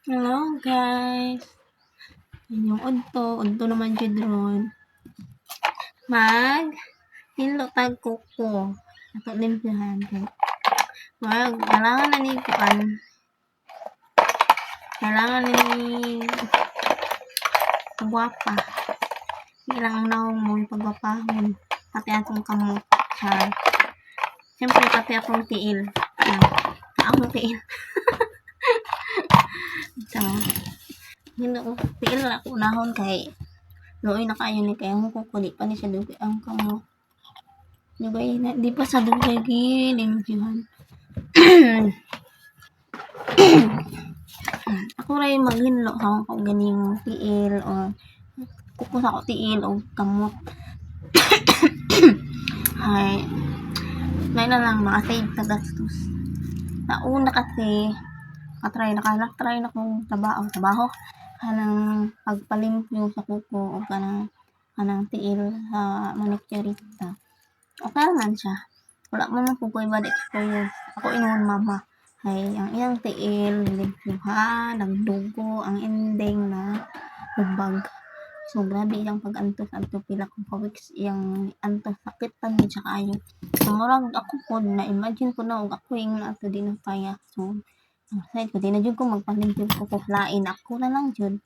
Hello guys, inyong udto naman jud ron. Hinlo tag kuko. Ato limpihan kay kailangan na ni kailangan na ni guwapa. Kailangan na mong pagwapahon. Pati atong kamot. Siyempre pati akong tiil. Akong tiil. So, tiil na ako unahon kay Looy na kayo ni kaya mo ko di pa ni sa dugay ang kamot. Di pa sa dugay gilimpyuhan. Ako ray maghinlo sa akong ganing tiil o kuko sa ako tiil o kamot. Ay, may na lang makasave sa gastos. Nauna kasi, nakatry na kong trabaho. Kanang pagpalimpyo sa kuko o kanang tiil sa manicurista. Okay naman siya. Wala man ko bad experience. Ako ingon mama. Ay, ang iyang tiil, limpyuhan, nagdugo, ang ending na ubag. So, grabe iyang pag-antos pila kong ka-weeks iyang antos sakitan din siya kayo. So, murag ako po, na-imagine ko na, ako yung ato din ng kaya. So, ang side ko, di na dyan ko magpalimpyo ko kuklain. Ako na lang dyan.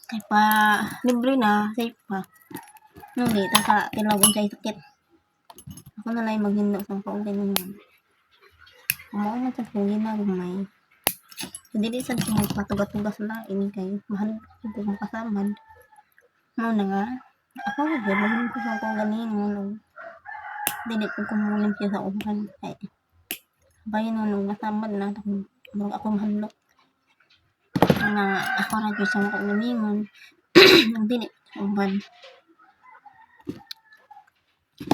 Kaya pa, libre na, safe pa. Hindi, taka, tinawag siya sakit. Ako na lang maghindo sa kong ganyan. Kumawa na sa kong ginagumay. So, di sa kong magpatugat-tugas lain kay mahal ko makasamad. Na nga, ako na maghindo ko sa kong ganyan. Dili ko kumulimpyo sa uban. Ay, bayan nung nasamad na ako mahalo. Nga, ako na dyan sa mga ulingon. Ang dili sa uban.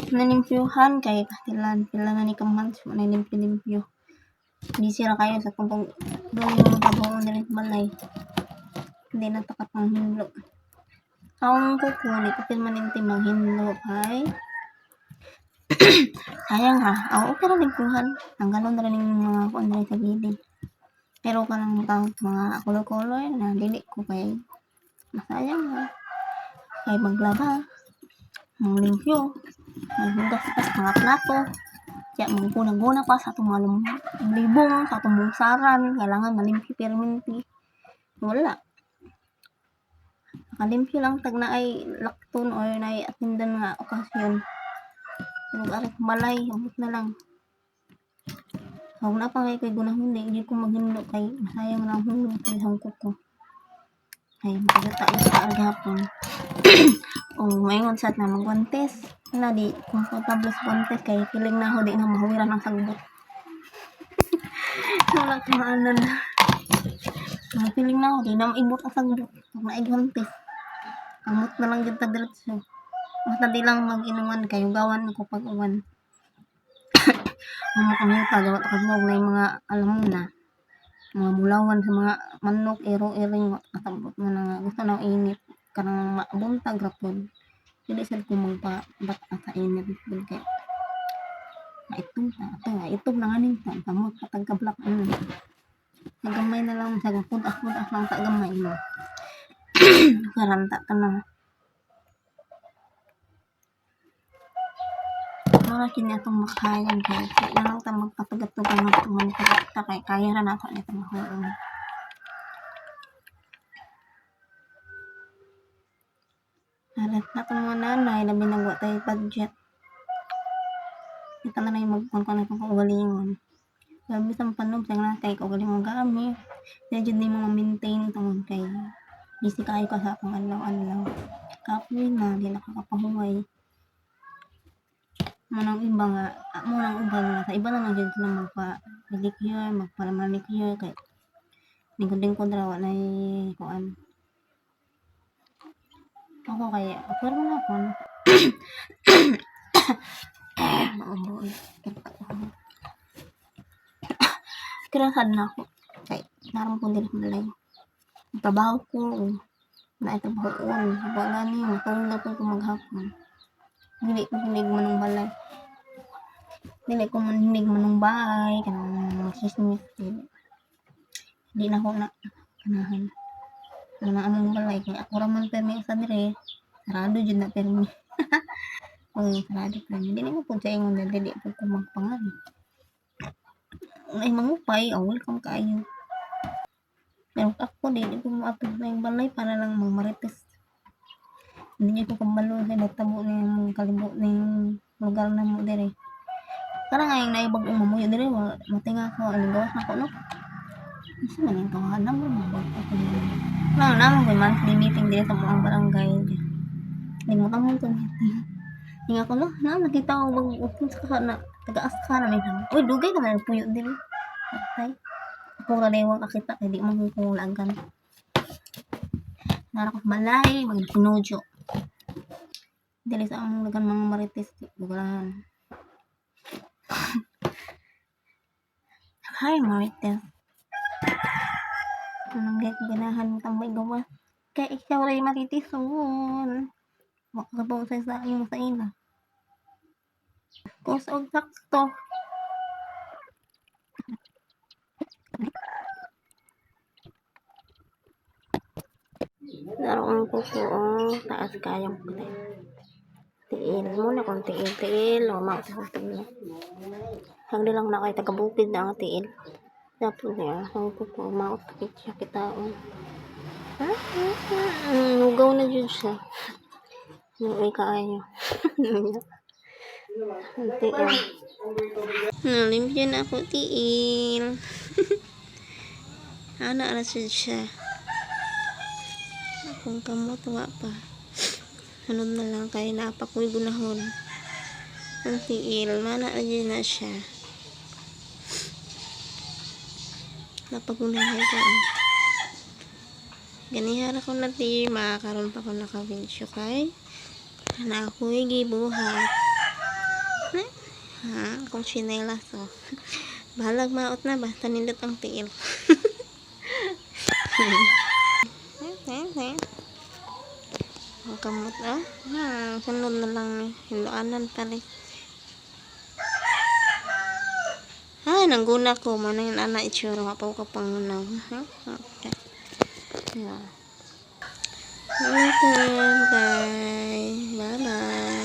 Nalimpyuhan kay katilan pila na ni kamans mo na limpyo. Hindi sira kayo sa kung doon yung tabuong nilit balay. Hindi na takat ng hinlo. Ang kukuli ko maninti maghinlo ay sayang ha. Okay na limpyuhan. Ang ganon na rin yung mga kuan rin sa gilid. Pero kanang mga color na dili ko kay masayang ha. Kay maglaba, manglimpyo, maghugas pa sa mga plato. Kaya magpunang-guna pa sa itong mga libong, sa itong mungsaran, kailangan malimpyo perminti. Wala. Nakalimpyo lang tag na ay lakton or na ay atindan nga okasyon. Nag-arik malay, abot na lang. Huwag na pa ngayon kay gunahon, hindi ko maghindo kay masayang na hulog kay hangkot ko. Ay, magkatayo sa agapon. O, mayon sa na magwantes. Na di, comfortable sa wantes kay feeling na ako di na mahuwiran ang sagbot. Wala ko maanan. Feeling na ako di na maibot ang sagbot. Pag naigwantes. Amot na lang dyan tadiretso. Basta di lang mag-inuman kayo. Gawan ko pag-uwan. Mga kamita, gawat ako na yung mga alam mo na. Mga bulawan sa mga manok, ero-ering, kasabot mo na gusto na init. Karang mabuntag rapod. Hindi sila kung magpabata sa init. Kaya, itog na nga nito. Kamot, patagkablak. Nagamay na lang, sa pudas lang sa gamay mo. Karanta ka na. Wala kini atong makayan kaya na lang ta magpatugat-tugan ng tuman ta kay kaya ra nato nito mahulog. Alat na itong mga nanay, labi nagwa tayo budget. Ito na lang yung magpangkon itong kaugalingon. Labi sa panog, sa nga tayo kaugalingon gamit. Dahil dyan mo ma-maintain itong kay busy kayo ka sa akong alaw-alaw. Kapoy na, di nakakapahuway. Munang iba nga, munang iba nga, sa iba na lang dyan sila magpa-manicure, magpa-manicure, kay lingkod-lingkod raw na kuan. Ako kaya, pero na ako. Kirasan na ako. Kay, naram ko din malay. Trabaho ko, naitabaho ko, wala niyo, matulog ko maghapon. Hindi ko hinig manong balay. Hindi ko hinig manong bahay, kanang magsismis. Di na ko na kanahan. Mga among balay kay ako ra man permi sa dire. Sarado jud na permi. Oh, sarado permi. Dili mo pud sa ingon na dili pud ko magpangan. Ay mangupay, welcome kaayo. Pero ako dili ko moatog na yung balay para lang magmarites. Hindi niyo ko kambalo sa nagtabo na yung kalimot na yung lugar na mo dire. Karang ngayong naibag umamuyo dire, matinga ko, aling gawas na ko, no? Kasi man yung tawahan mo, mabag ako nila. Naman ko yung monthly meeting dire sa mga barangay. Limutan mo ito meeting. Hinga ko, no? Nakita ko mag-upin sa na, taga-as ka na may lang. Uy, dugay ka na puyo dire. Okay. Ako na yung kakita, hindi mo kung lagan. Nara ko sa balay, mag-pinodyo. Dili sa among lagan mga marites, bugalan. Hi, marites. Anong ganahan mo tambay gawa? Kaya ikaw rin matitison. Makabaw sa iyong sa ina. Kung sa sakto. Naroon ko po, taas kayang putay. Tiil muna kung tiil, lumak sa tiil. Hangdi lang na kayo tagabukid na ang tiil. Tapos niya, ang po po, maot siya kitaon. Nugaw na dyan siya. Nuwi kaayo. Ang tiil. Nalimpyo na ako tiil. Ana na siya. Akong kamot, wa pa. Sunod na lang kayo na apakoy gunahon. Ang tiil, mana dyan na siya. Napagunahay ko. Ganihara ko na ti, makakaroon pa ko naka-video kay na ako'y gibuhat. Ha? Akong chinelas oh. Bahalag maot na, basta nindot ang tiil. Ang kamot ah. Sunod na lang hinduanan pa rin. Nangguna ko. Manang yung anak itsura. Kapaw ka pangunaw. Okay. Yeah. Okay. Bye. Bye-bye.